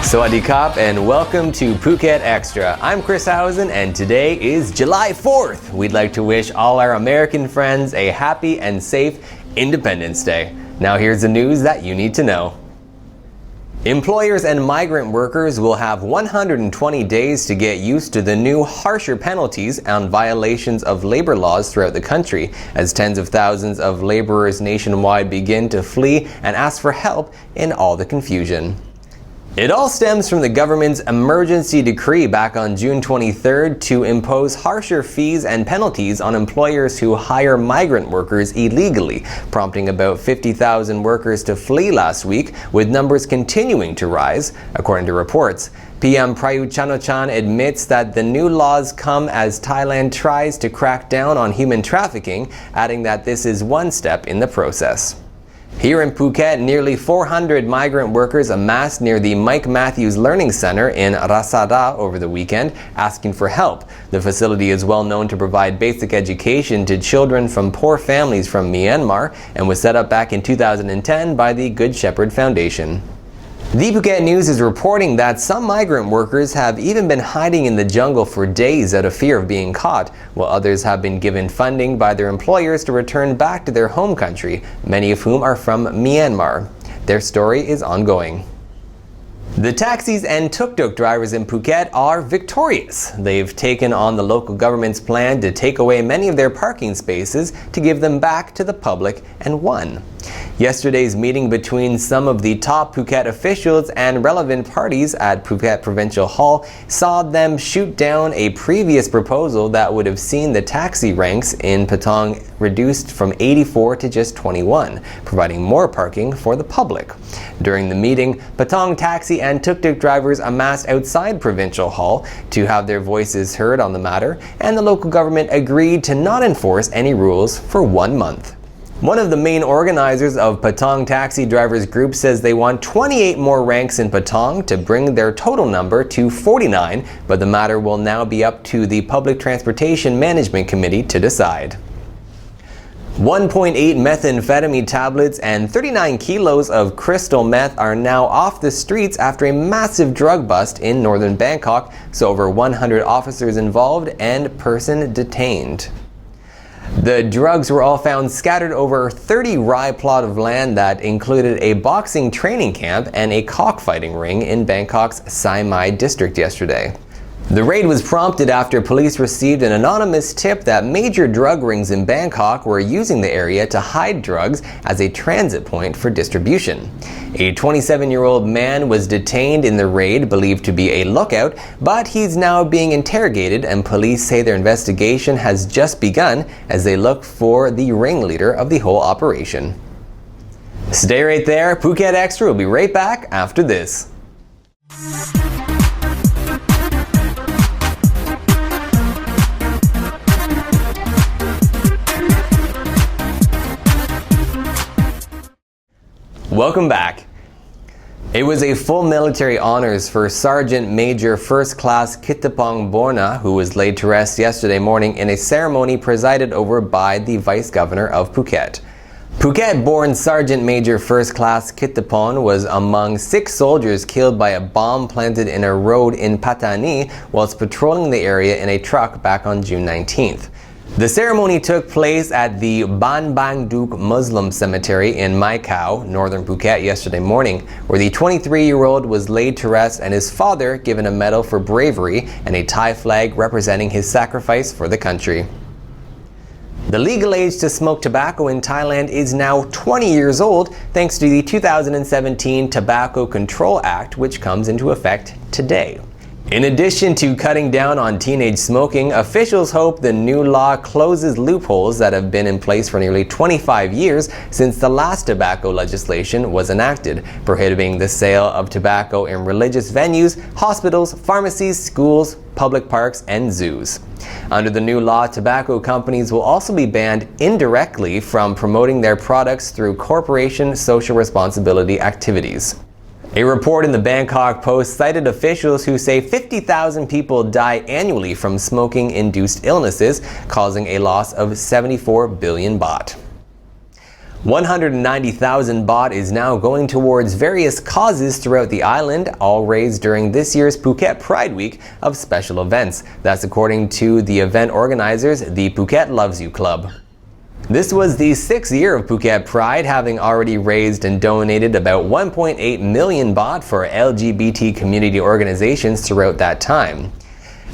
Sawadee Kop and welcome to Phuket Extra. I'm Chris Howson and today is July 4th. We'd like to wish all our American friends a happy and safe Independence Day. Now here's the news that you need to know. Employers and migrant workers will have 120 days to get used to the new harsher penalties on violations of labor laws throughout the country, as tens of thousands of laborers nationwide begin to flee and ask for help in all the confusion. It all stems from the government's emergency decree back on June 23rd to impose harsher fees and penalties on employers who hire migrant workers illegally, prompting about 50,000 workers to flee last week, with numbers continuing to rise, according to reports. PM Prayut Chan-o-chan admits that the new laws come as Thailand tries to crack down on human trafficking, adding that this is one step in the process. Here in Phuket, nearly 400 migrant workers amassed near the Mike Matthews Learning Center in Rasada over the weekend, asking for help. The facility is well known to provide basic education to children from poor families from Myanmar and was set up back in 2010 by the Good Shepherd Foundation. The Phuket News is reporting that some migrant workers have even been hiding in the jungle for days out of fear of being caught, while others have been given funding by their employers to return back to their home country, many of whom are from Myanmar. Their story is ongoing. The taxis and Tuk Tuk drivers in Phuket are victorious. They've taken on the local government's plan to take away many of their parking spaces to give them back to the public and won. Yesterday's meeting between some of the top Phuket officials and relevant parties at Phuket Provincial Hall saw them shoot down a previous proposal that would have seen the taxi ranks in Patong reduced from 84 to just 21, providing more parking for the public. During the meeting, Patong taxi and Tuk Tuk drivers amassed outside Provincial Hall to have their voices heard on the matter, and the local government agreed to not enforce any rules for 1 month. One of the main organizers of Patong Taxi Drivers Group says they want 28 more ranks in Patong to bring their total number to 49, but the matter will now be up to the Public Transportation Management Committee to decide. 1.8 methamphetamine tablets and 39 kilos of crystal meth are now off the streets after a massive drug bust in northern Bangkok, so over 100 officers involved and person detained. The drugs were all found scattered over 30 rai plot of land that included a boxing training camp and a cockfighting ring in Bangkok's Sai Mai district yesterday. The raid was prompted after police received an anonymous tip that major drug rings in Bangkok were using the area to hide drugs as a transit point for distribution. A 27-year-old man was detained in the raid, believed to be a lookout, but he's now being interrogated, and police say their investigation has just begun as they look for the ringleader of the whole operation. Stay right there. Phuket Extra will be right back after this. Welcome back. It was a full military honors for Sergeant Major First Class Kittapong Borna, who was laid to rest yesterday morning in a ceremony presided over by the Vice Governor of Phuket. Phuket-born Sergeant Major First Class Kittapong was among 6 soldiers killed by a bomb planted in a road in Patani whilst patrolling the area in a truck back on June 19th. The ceremony took place at the Ban Bang Duk Muslim Cemetery in Mai Khao, northern Phuket, yesterday morning, where the 23-year-old was laid to rest and his father given a medal for bravery and a Thai flag representing his sacrifice for the country. The legal age to smoke tobacco in Thailand is now 20 years old thanks to the 2017 Tobacco Control Act, which comes into effect today. In addition to cutting down on teenage smoking, officials hope the new law closes loopholes that have been in place for nearly 25 years since the last tobacco legislation was enacted, prohibiting the sale of tobacco in religious venues, hospitals, pharmacies, schools, public parks, and zoos. Under the new law, tobacco companies will also be banned indirectly from promoting their products through corporation social responsibility activities. A report in the Bangkok Post cited officials who say 50,000 people die annually from smoking-induced illnesses, causing a loss of 74 billion baht. 190,000 baht is now going towards various causes throughout the island, all raised during this year's Phuket Pride Week of special events. That's according to the event organizers, the Phuket Loves You Club. This was the 6th year of Phuket Pride, having already raised and donated about 1.8 million baht for LGBT community organizations throughout that time.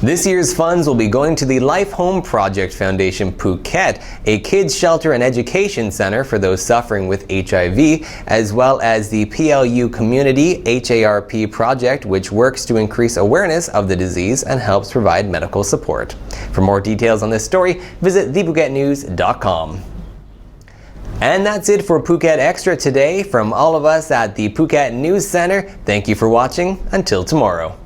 This year's funds will be going to the Life Home Project Foundation Phuket, a kids shelter and education center for those suffering with HIV, as well as the PLU Community HARP project, which works to increase awareness of the disease and helps provide medical support. For more details on this story, visit thephuketnews.com. And that's it for Phuket Extra today. From all of us at the Phuket News Center, thank you for watching. Until tomorrow.